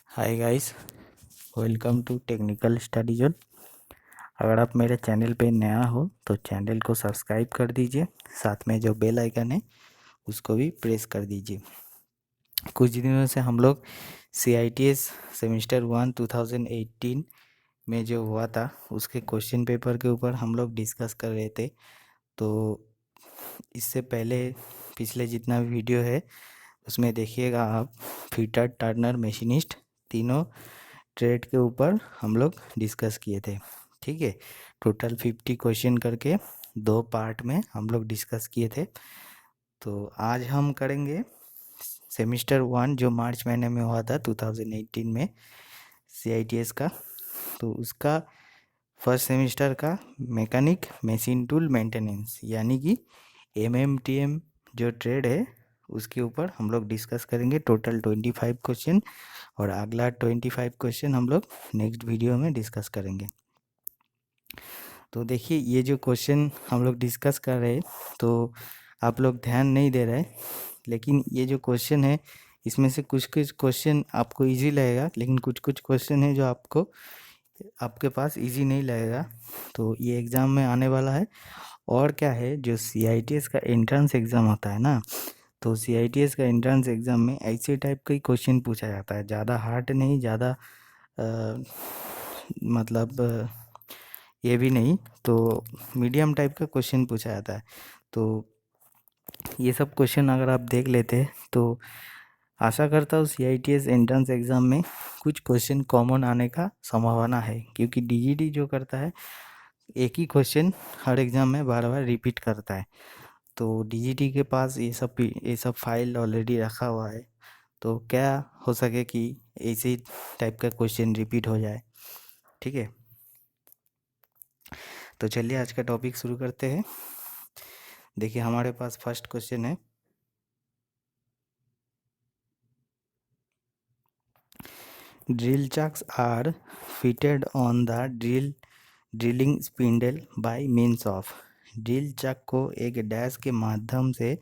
Hi guys, welcome to technical study zone. अगर आप मेरे चैनल पे नया हो तो चैनल को सब्सक्राइब कर दीजिए, साथ में जो बेल आइकन है उसको भी प्रेस कर दीजिए। कुछ दिनों से हम लोग CITS सेमेस्टर 1 2018 में जो हुआ था उसके क्वेश्चन पेपर के ऊपर हम लोग डिस्कस कर रहे थे। तो इससे पहले पिछले जितना भी वीडियो है उसमें देखिएगा आप, फिटर, टर्नर, मशीनिस्ट, तीनों ट्रेड के ऊपर हम लोग डिस्कस किए थे। ठीक है, टोटल 50 क्वेश्चन करके दो पार्ट में हम लोग डिस्कस किए थे। तो आज हम करेंगे सेमेस्टर 1 जो मार्च महीने में हुआ था 2018 में CITS का। तो उसका फर्स्ट सेमेस्टर का मैकेनिक मशीन टूल मेंटेनेंस यानी कि MMTM जो ट्रेड है उसके ऊपर हम लोग डिस्कस करेंगे। टोटल 25 क्वेश्चन और अगला 25 क्वेश्चन हम लोग नेक्स्ट वीडियो में डिस्कस करेंगे। तो देखिए, ये जो क्वेश्चन हम लोग डिस्कस कर रहे हैं तो आप लोग ध्यान नहीं दे रहे, लेकिन ये जो क्वेश्चन है इसमें से कुछ कुछ क्वेश्चन आपको इजी लगेगा, लेकिन कुछ कुछ क्वेश्चन है जो आपके पास इजी नहीं लगेगा। तो ये एग्ज़ाम में आने वाला है। और क्या है, जो CITS का एंट्रेंस एग्ज़ाम होता है ना, तो CITS का एंट्रेंस एग्ज़ाम में ऐसे टाइप का ही क्वेश्चन पूछा जाता है, ज़्यादा हार्ड नहीं, ज़्यादा मतलब ये भी नहीं, तो मीडियम टाइप का क्वेश्चन पूछा जाता है। तो ये सब क्वेश्चन अगर आप देख लेते हैं तो आशा करता हूँ CITS एंट्रेंस एग्ज़ाम में कुछ क्वेश्चन कॉमन आने का संभावना है, क्योंकि DGD जो करता है एक ही क्वेश्चन हर एग्ज़ाम में बार बार रिपीट करता है। तो DGD के पास ये सब फाइल ऑलरेडी रखा हुआ है, तो क्या हो सके कि इसी टाइप का क्वेश्चन रिपीट हो जाए। ठीक है, तो चलिए आज का टॉपिक शुरू करते हैं। देखिए, हमारे पास फर्स्ट क्वेश्चन है, drill chucks are fitted on the drilling spindle by means of. Drill chuck को एक डैश के माध्यम से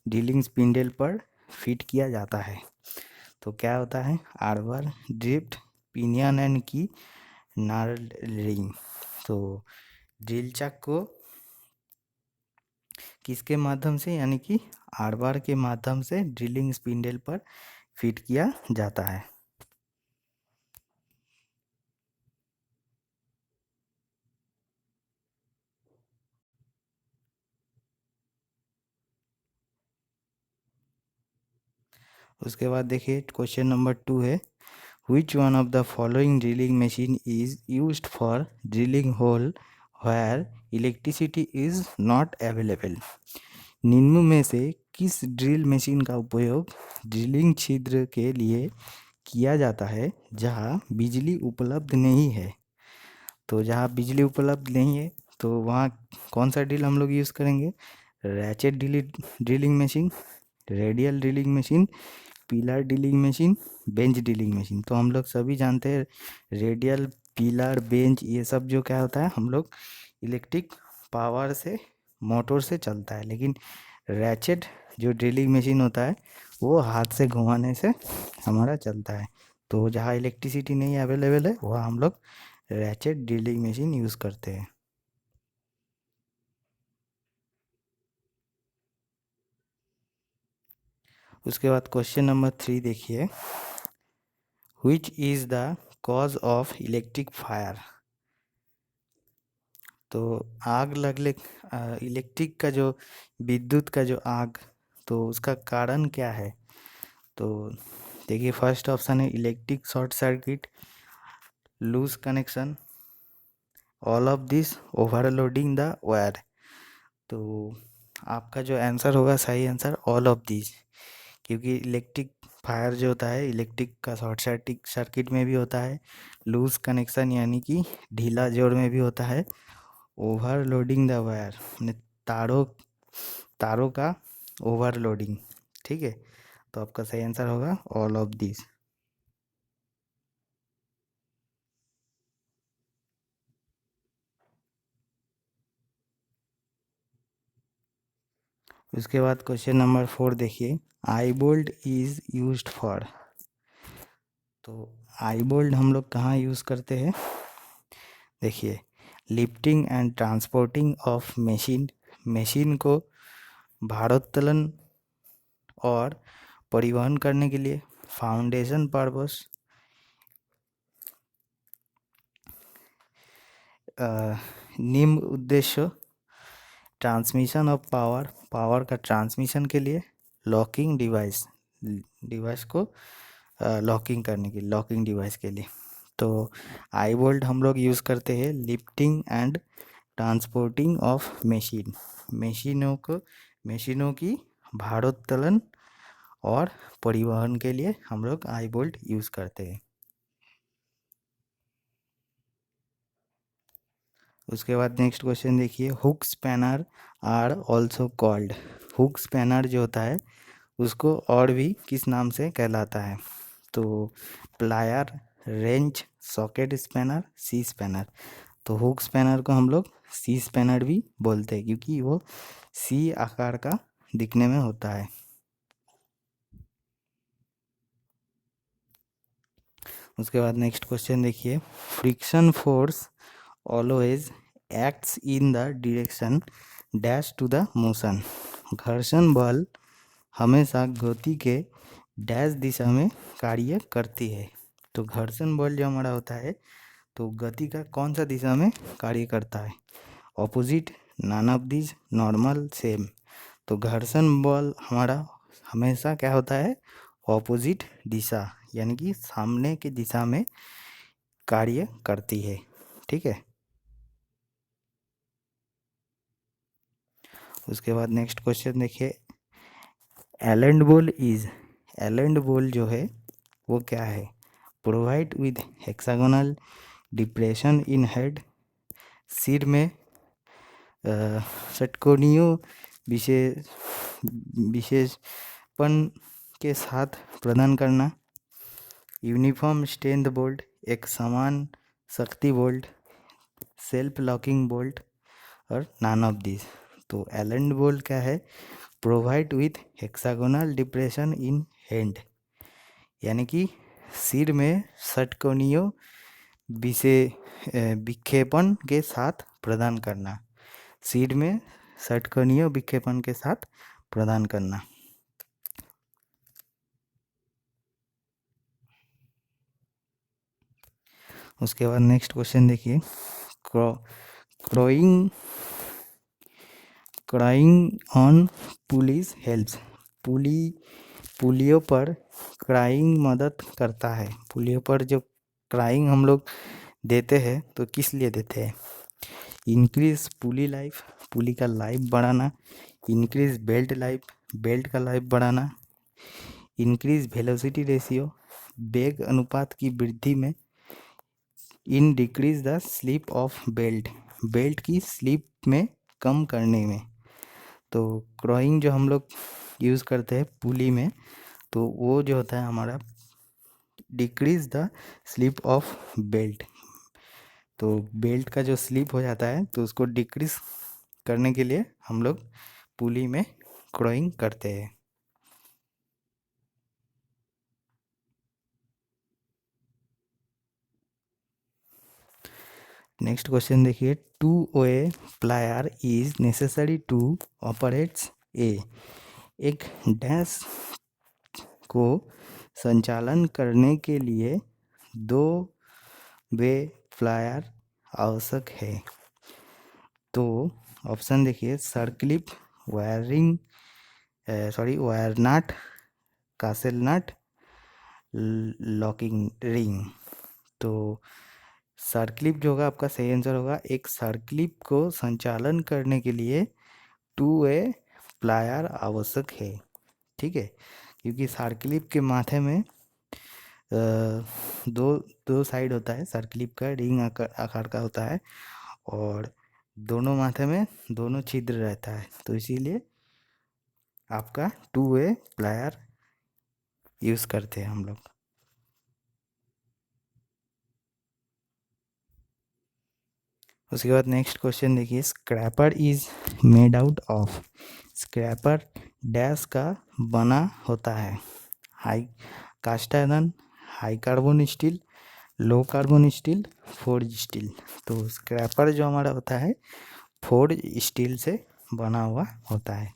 ड्रिलिंग स्पिंडल पर फिट किया जाता है। तो क्या होता है, आर्बर, ड्रिफ्ट, पिनियन एंड की, नार्लिंग। तो ड्रिल चक को किसके माध्यम से, यानी कि आर्बर के माध्यम से ड्रिलिंग स्पिंडल पर फिट किया जाता है। उसके बाद देखिए क्वेश्चन नंबर 2 है, which one of the following drilling machine is used for drilling hole where electricity is not available. निम्न में से किस ड्रिल मशीन का उपयोग ड्रिलिंग छिद्र के लिए किया जाता है जहां बिजली उपलब्ध नहीं है। तो जहाँ बिजली उपलब्ध नहीं है तो वहाँ कौन सा ड्रिल हम लोग यूज़ करेंगे, ratchet drilling machine, radial drilling machine, pillar drilling machine, bench drilling machine. तो हम लोग सभी जानते हैं रेडियल, पिलर, बेंच, ये सब जो क्या होता है, हम लोग इलेक्ट्रिक पावर से, मोटर से चलता है, लेकिन रैचेट जो ड्रिलिंग मशीन होता है वो हाथ से घुमाने से हमारा चलता है। तो जहाँ इलेक्ट्रिसिटी नहीं अवेलेबल है वहाँ हम लोग रैचेट ड्रिलिंग मशीन यूज़ करते हैं। उसके बाद क्वेश्चन नंबर 3 देखिए, which is the cause of electric fire. तो आग लगने, इलेक्ट्रिक का जो, विद्युत का जो आग, तो उसका कारण क्या है। तो देखिए, फर्स्ट ऑप्शन है electric short circuit, loose connection, all of this, overloading the wire. तो आपका जो आंसर होगा, सही आंसर ऑल ऑफ दिस, क्योंकि इलेक्ट्रिक फायर जो होता है इलेक्ट्रिक का शॉर्ट सर्किट में भी होता है, लूज कनेक्शन यानी कि ढीला जोड़ में भी होता है, ओवरलोडिंग द वायर यानी तारों तारों का ओवरलोडिंग। ठीक है, तो आपका सही आंसर होगा ऑल ऑफ दिस। उसके बाद क्वेश्चन नंबर 4 देखिए, आई बोल्ट इज यूज्ड फॉर। तो आई बोल्ड हम लोग कहाँ यूज़ करते हैं? देखिए, lifting and transporting of machine, machine को भारोत्तोलन और परिवहन करने के लिए, फाउंडेशन पर्पस, निम्न उद्देश्य, ट्रांसमिशन ऑफ पावर, पावर का ट्रांसमिशन के लिए, लॉकिंग डिवाइस, डिवाइस को लॉकिंग करने के लिए, लॉकिंग डिवाइस के लिए। तो आई बोल्ट हम लोग यूज़ करते हैं lifting and transporting of machine, मशीनों की भारोत्तोलन और परिवहन के लिए हम लोग आई बोल्ट यूज़ करते हैं। उसके बाद नेक्स्ट क्वेश्चन देखिए, hook spanner are also called, hook spanner जो होता है उसको और भी किस नाम से कहलाता है? तो प्लायर, रेंच, सॉकेट स्पैनर, सी स्पैनर। तो हुक स्पैनर को हम लोग सी स्पैनर भी बोलते हैं क्योंकि वो सी आकार का दिखने में होता है। उसके बाद नेक्स्ट क्वेश्चन देखिए, friction force always acts in the direction dash to the motion, घर्षण बल हमेशा गति के डैश दिशा में कार्य करती है। तो घर्षण बल जो हमारा होता है तो गति का कौन सा दिशा में कार्य करता है? Opposite, none of this, normal, same. तो घर्षण बल हमारा हमेशा क्या होता है? ऑपोजिट दिशा, यानी कि सामने की दिशा में कार्य करती है। ठीक है। उसके बाद नेक्स्ट क्वेश्चन देखिए, एलेंड बॉल इज, एलेंड बॉल जो है वो क्या है? Provide with hexagonal depression in head, सिर में षटकोणीय विशेष विशेषपन के साथ प्रदान करना, यूनिफॉर्म स्ट्रेंथ बोल्ट, एक समान शक्ति बोल्ट, सेल्फ लॉकिंग बोल्ट और नॉन ऑफ दिस। तो एलेंड बोल्ट क्या है? Provide with hexagonal depression in hand, यानी कि सिर में षटकोणीय विक्षेपण के साथ प्रदान करना, सिर में षटकोणीय विक्षेपण के साथ प्रदान करना। उसके बाद नेक्स्ट क्वेश्चन देखिए, क्राइंग ऑन पुलिस हेल्प्स, पुलियों पर क्राइंग मदद करता है। पुलियों पर जो क्राइंग हम लोग देते हैं तो किस लिए देते हैं? इंक्रीज पुली लाइफ, पुली का लाइफ बढ़ाना, इंक्रीज बेल्ट लाइफ, बेल्ट का लाइफ बढ़ाना, इंक्रीज वेलोसिटी रेशियो, वेग अनुपात की वृद्धि में, in decrease the slip of belt, belt की स्लिप में कम करने में। तो क्राइंग जो हम लोग यूज़ करते हैं पुली में, तो वो जो होता है हमारा decrease the slip of belt. तो बेल्ट का जो स्लिप हो जाता है तो उसको डिक्रीज करने के लिए हम लोग पुली में क्राइंग करते हैं। नेक्स्ट क्वेश्चन देखिए, two way plier is necessary to operates a, एक डैश को संचालन करने के लिए दो वे प्लायर आवश्यक है। तो ऑप्शन देखिए, सर्क्लिप, वायरिंग वायर नट, कासेल नट, लॉकिंग रिंग। तो सर्क्लिप जो होगा आपका सही आंसर होगा। एक सर्क्लिप को संचालन करने के लिए टू वे प्लायर आवश्यक है। ठीक है, क्योंकि सर्क्लिप के माथे में दो दो साइड होता है, सर्क्लिप का रिंग आकार का होता है और दोनों माथे में दोनों छिद्र रहता है, तो इसीलिए आपका टू वे प्लायर यूज़ करते हैं हम लोग। उसके बाद नेक्स्ट क्वेश्चन देखिए, scraper is made out of, scraper dash का बना होता है? High cast iron, high carbon steel, low carbon steel, forge steel. तो स्क्रैपर जो हमारा होता है फोर्ज स्टील से बना हुआ होता है।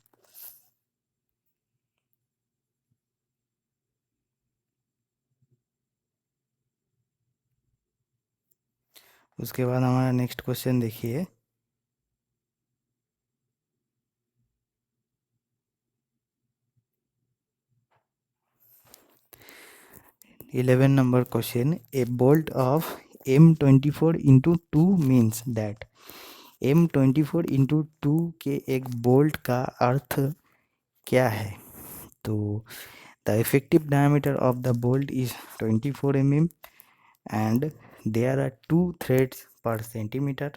उसके बाद हमारा नेक्स्ट क्वेश्चन देखिए, 11 number question, a bolt of M24 into 2 means that M24 into 2 के एक बोल्ट का अर्थ क्या है? तो the effective diameter of the bolt is 24 mm and there are 2 threads per centimeter।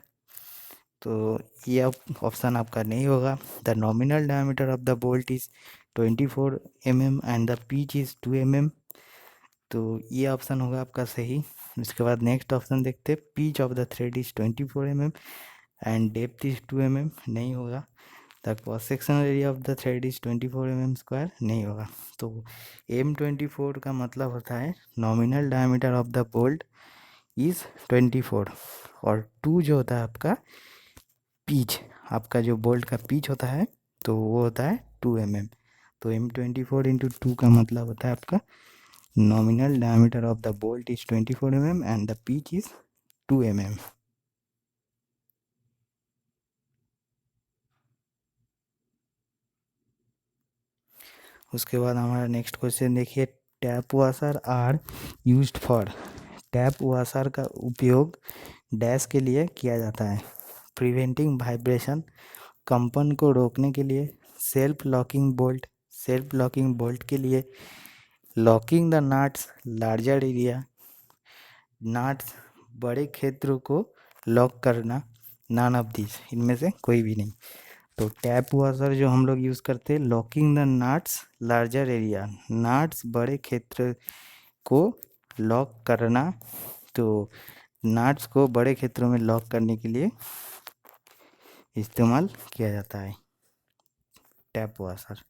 तो ये ऑप्शन आपका नहीं होगा। The nominal diameter of the bolt is 24 mm and the pitch is 2 mm। तो ये ऑप्शन होगा आपका सही। इसके बाद नेक्स्ट ऑप्शन देखते हैं, pitch of the thread is 24 mm and depth is 2 mm, नहीं होगा। The cross sectional area of the thread is 24 mm square, नहीं होगा। तो M24 का मतलब होता है nominal diameter of the bolt is 24 और 2 जो होता है आपका पिच, आपका जो बोल्ट का पिच होता है तो वो होता है 2 mm। तो M24 इंटू 2 का मतलब होता है आपका nominal diameter of the bolt is 24 mm and the pitch is 2 mm। उसके बाद हमारा नेक्स्ट क्वेश्चन देखिए, tap washer are used for. Tap washer का उपयोग डैश के लिए किया जाता है, प्रिवेंटिंग वाइब्रेशन, कंपन को रोकने के लिए, self locking bolt, self locking bolt के लिए, locking the nuts larger area, nuts बड़े क्षेत्रों को लॉक करना, नन ऑफ दिस, इनमें से कोई भी नहीं। तो टैप वाशर जो हम लोग यूज़ करते हैं, locking the nuts larger area, nuts बड़े क्षेत्र को लॉक करना। तो नट्स को बड़े क्षेत्रों में लॉक करने के लिए इस्तेमाल किया जाता है टैप वाशर।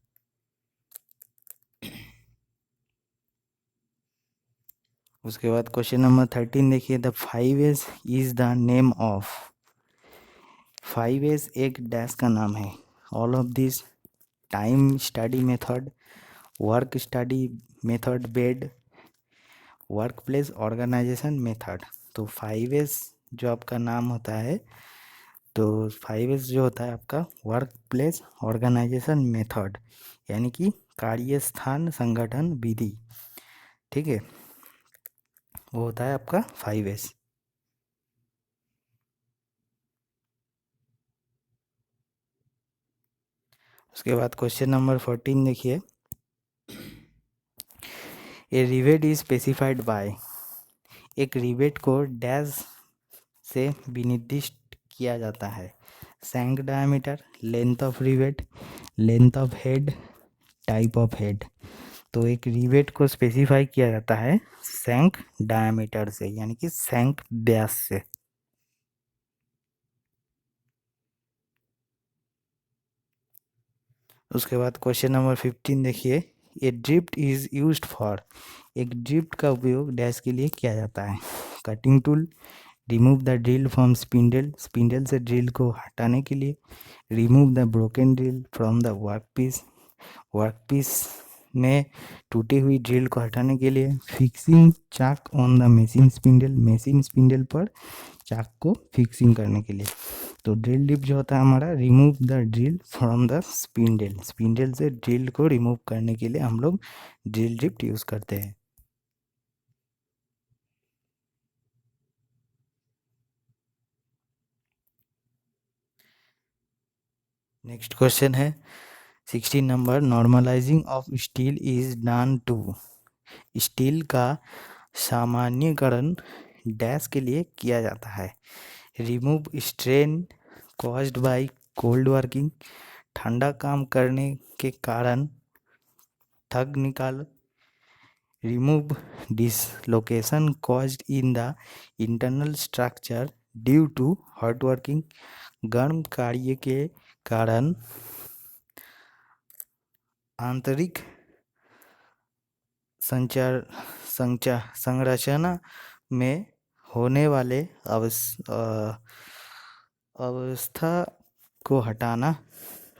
उसके बाद क्वेश्चन नंबर 13 देखिए, the 5S is the name of. 5S एक डैश का नाम है। All of this, time study method, work study method, bed, work place organisation method. तो 5S जो आपका नाम होता है, तो 5S जो होता है आपका वर्क प्लेस ऑर्गेनाइजेशन मेथड, यानी कि कार्यस्थान संगठन विधि, ठीक है, वो होता है आपका 5S। उसके बाद क्वेश्चन नंबर 14 देखिए, a rivet is specified by. एक रिवेट को डैश से विनिर्दिष्ट किया जाता है, shank diameter, length of rivet, length of head, type of head. तो एक रिवेट को स्पेसिफाई किया जाता है सैंक डायमीटर से, यानी कि सैंक व्यास से। उसके बाद क्वेश्चन नंबर 15 देखिए, a drift is used for. एक ड्रिफ्ट का उपयोग डैश के लिए किया जाता है, cutting tool, remove the drill from spindle, spindle से ड्रिल को हटाने के लिए, remove the broken drill from the workpiece, workpiece में टूटी हुई ड्रिल को हटाने के लिए, fixing chuck on the machine spindle, machine spindle पर चाक को फिक्सिंग करने के लिए। तो ड्रिल डिप जो होता है हमारा, remove the drill from the spindle, spindle से ड्रिल को रिमूव करने के लिए हम लोग ड्रिल डिप यूज़ करते हैं। नेक्स्ट क्वेश्चन है 16 नंबर, normalising of steel is done to. Steel का सामान्यीकरण डैश के लिए किया जाता है, remove strain caused by cold working, ठंडा काम करने के कारण थक निकाल, remove dislocation caused in the internal structure due to hot working, गर्म कार्य के कारण आंतरिक संचार संरचना में होने वाले अवस्था को हटाना,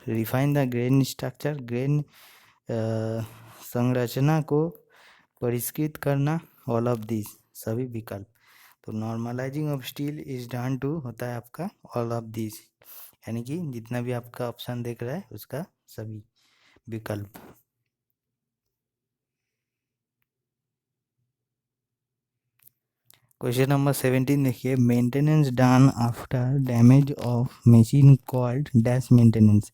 refine the grain structure, grain संरचना को परिष्कृत करना, ऑल ऑफ दिस, सभी विकल्प। तो normalising of steel is done to होता है आपका ऑल ऑफ दिस, यानी कि जितना भी आपका ऑप्शन दिख रहा है उसका सभी विकल्प। क्वेश्चन नंबर 17 देखिए, maintenance done after damage of machine called dash maintenance.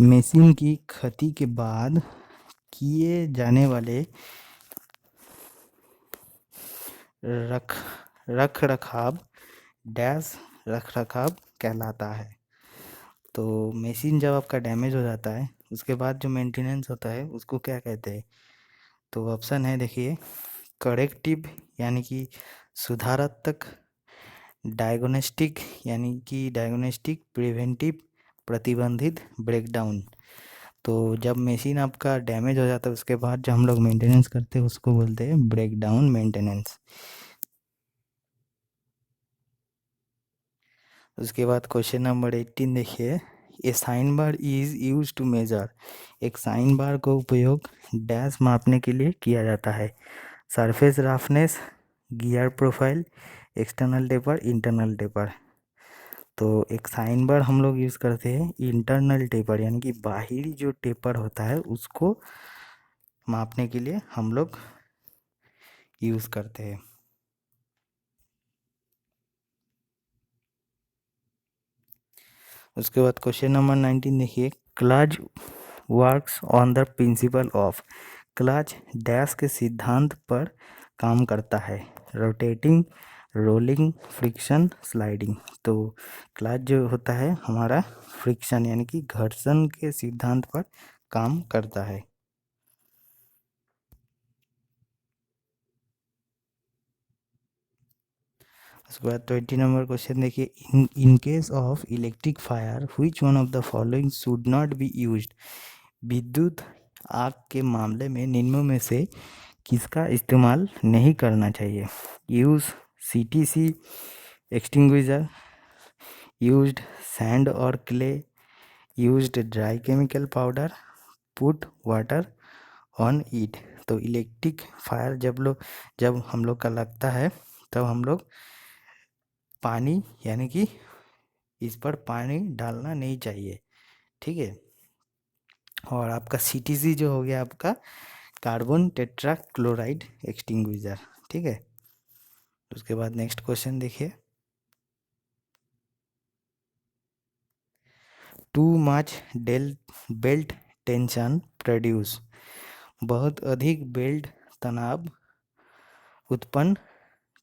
Machine की क्षति के बाद किए जाने वाले रख रखाव डैश रख रखाव कहलाता है। तो मशीन जब आपका डैमेज हो जाता है उसके बाद जो मेंटेनेंस होता है उसको क्या कहते हैं? तो ऑप्शन है देखिए, करेक्टिव यानी कि सुधारात्मक, डायग्नोस्टिक यानी कि डायग्नोस्टिक, प्रिवेंटिव प्रतिबंधित, ब्रेकडाउन। तो जब मशीन आपका डैमेज हो जाता है उसके बाद जो हम लोग मेंटेनेंस करते हैं उसको बोलते हैं ब्रेकडाउन मेंटेनेंस। उसके बाद क्वेश्चन नंबर 18 देखिए, a sine bar is use to measure. एक साइन बार का उपयोग डैश मापने के लिए किया जाता है। Surface roughness, gear profile, external taper, internal taper. तो एक साइन बार हम लोग यूज़ करते हैं इंटरनल टेपर, यानी कि बाहरी जो टेपर होता है उसको मापने के लिए हम लोग यूज़ करते हैं। उसके बाद क्वेश्चन नंबर 19 देखिए, clutch works on the principle of. Clutch dash के सिद्धांत पर काम करता है, रोटेटिंग, रोलिंग, फ्रिक्शन, स्लाइडिंग। तो क्लच जो होता है हमारा फ्रिक्शन यानी कि घर्षण के सिद्धांत पर काम करता है। उसके बाद 20 नंबर क्वेश्चन देखिए, in case of electric fire which one of the following should not be used. विद्युत आग के मामले में निम्नों में से किसका इस्तेमाल नहीं करना चाहिए? Use CTC extinguisher, used sand और clay, used dry chemical powder, put water on it. तो इलेक्ट्रिक फायर जब हम लोग का लगता है तब हम लोग पानी यानी कि इस पर पानी डालना नहीं चाहिए, ठीक है। और आपका CTC जो हो गया आपका कार्बन टेट्रा क्लोराइड एक्सटिंग्विशर, ठीक है। उसके बाद नेक्स्ट क्वेश्चन देखिए, too much belt tension produce. बहुत अधिक बेल्ट तनाव उत्पन्न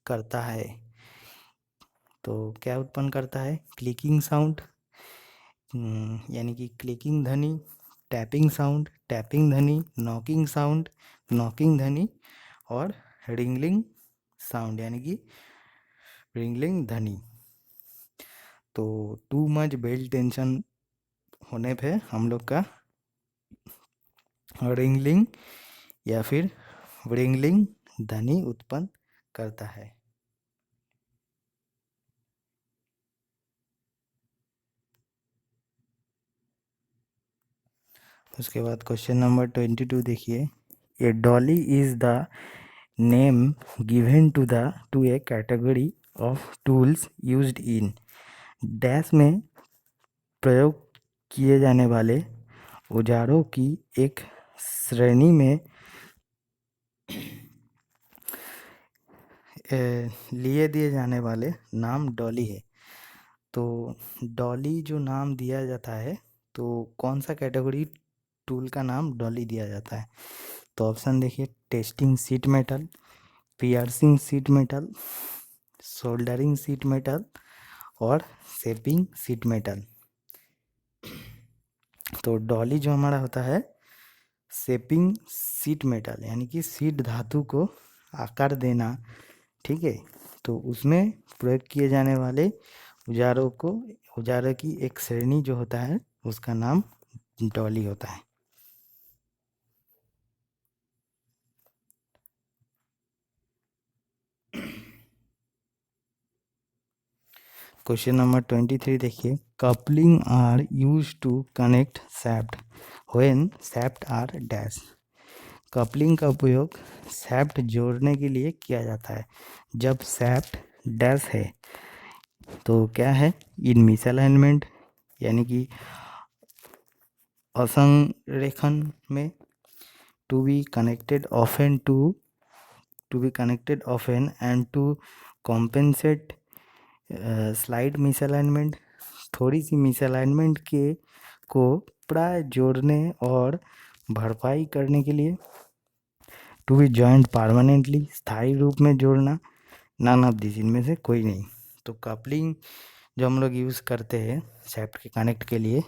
करता है। तो क्या उत्पन्न करता है? क्लिकिंग साउंड यानी कि क्लिकिंग ध्वनि, टैपिंग साउंड, टैपिंग ध्वनि, नॉकिंग साउंड, नॉकिंग ध्वनि, और रिंगलिंग साउंड यानी कि रिंगलिंग ध्वनि। तो टू मच बेल्ट टेंशन होने पे हम लोग का रिंगलिंग या फिर रिंगलिंग ध्वनि उत्पन्न करता है। उसके बाद क्वेश्चन नंबर 22 देखिए, a dolly is the name given to a category of tools used in dash में प्रयोग किए जाने वाले औजारों की एक श्रेणी में लिए दिए जाने वाले नाम डॉली है। तो डॉली जो नाम दिया जाता है तो कौन सा कैटेगरी टूल का नाम डॉली दिया जाता है? तो ऑप्शन देखिए, testing seat metal, piercing seat metal, soldering seat metal, और शेपिंग सीट मेटल। तो डॉली जो हमारा होता है शेपिंग सीट मेटल यानी कि सीट धातु को आकार देना, ठीक है। तो उसमें प्रयोग किए जाने वाले औजारों की एक श्रेणी जो होता है उसका नाम डॉली होता है। क्वेश्चन नंबर 23 देखिए, coupling are use to connect shaft when shaft are dash. Coupling का उपयोग सैफ्ट जोड़ने के लिए किया जाता है जब सैफ्ट डैश है। तो क्या है, इन मिसअलाइनमेंट यानी कि असंरेखन में, to be connected often and to compensate slide misalignment, थोड़ी सी मिसअलाइनमेंट के को प्राय जोड़ने और भरपाई करने के लिए, टू बी जॉइंट परमानेंटली स्थायी रूप में जोड़ना, नन ऑफ दिस, इनमें से कोई नहीं। तो कपलिंग जो हम लोग यूज़ करते हैं सैफ्ट के कनेक्ट के लिए,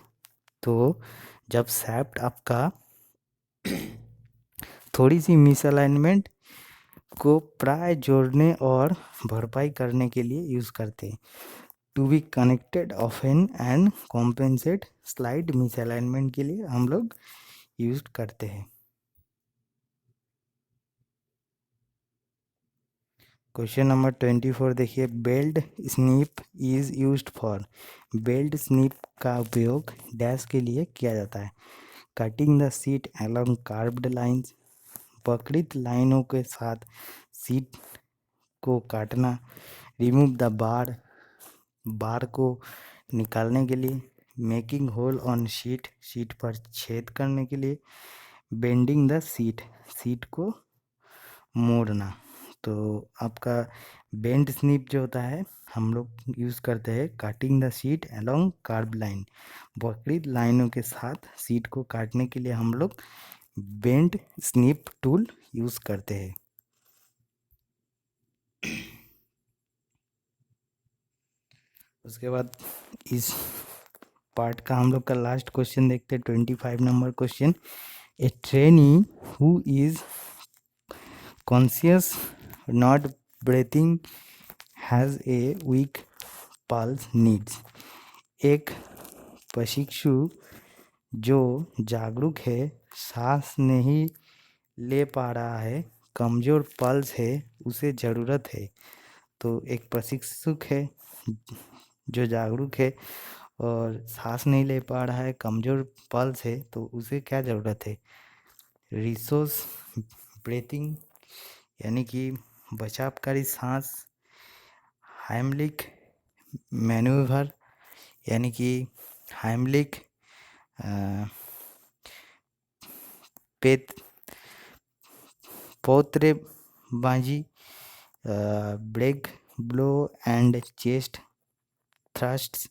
तो जब सैफ्ट आपका थोड़ी सी मिसअलाइनमेंट को प्राय जोड़ने और भरपाई करने के लिए यूज़ करते हैं। To be connected often and compensate slide misalignment के लिए हम लोग यूज करते हैं। क्वेश्चन नंबर 24 देखिए, belt snip is used for. Belt snip का उपयोग डैश के लिए किया जाता है। Cutting the sheet along curved lines, वक्रित लाइनों के साथ सीट को काटना। रिमूव द बार को निकालने के लिए। मेकिंग होल ऑन शीट पर छेद करने के लिए। बेंडिंग द सीट को मोड़ना। तो आपका बेंड स्निप जो होता है हम लोग यूज़ करते हैं cutting the sheet along curve line, वक्रित लाइनों के साथ सीट को काटने के लिए हम लोग बेंड स्निप टूल यूज़ करते हैं। उसके बाद इस पार्ट का हम लोग का लास्ट क्वेश्चन देखते हैं, 25 number question. A trainee who is conscious not breathing has a week pulse needs. एक प्रशिक्षु जो जागरूक है, सांस नहीं ले पा रहा है, कमज़ोर पल्स है, उसे ज़रूरत है। तो एक प्रशिक्षुक है जो जागरूक है और सांस नहीं ले पा रहा है, कमज़ोर पल्स है, तो उसे क्या ज़रूरत है? रिसोर्स ब्रीथिंग यानी कि बचावकारी सांस, हाइमलिक मैन्यूवर यानी कि हाइमलिक पेट पौत्रेबाजी, back blow and chest thrusts,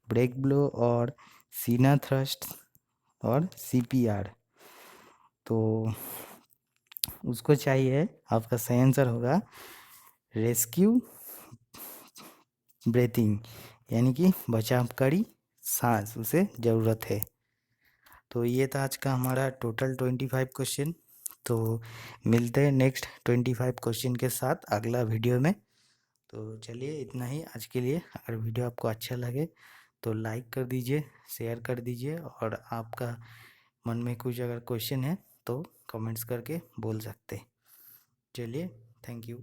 back blow और सीना थ्रस्ट और सीपीआर। तो उसको चाहिए, आपका सही आंसर होगा रेस्क्यू ब्रीथिंग यानी कि बचावकारी सांस, उसे ज़रूरत है। तो ये था आज का हमारा टोटल 25 क्वेश्चन। तो मिलते हैं नेक्स्ट 25 क्वेश्चन के साथ अगला वीडियो में। तो चलिए इतना ही आज के लिए। अगर वीडियो आपको अच्छा लगे तो लाइक कर दीजिए, शेयर कर दीजिए, और आपका मन में कुछ अगर क्वेश्चन है तो कमेंट्स करके बोल सकते। चलिए, थैंक यू।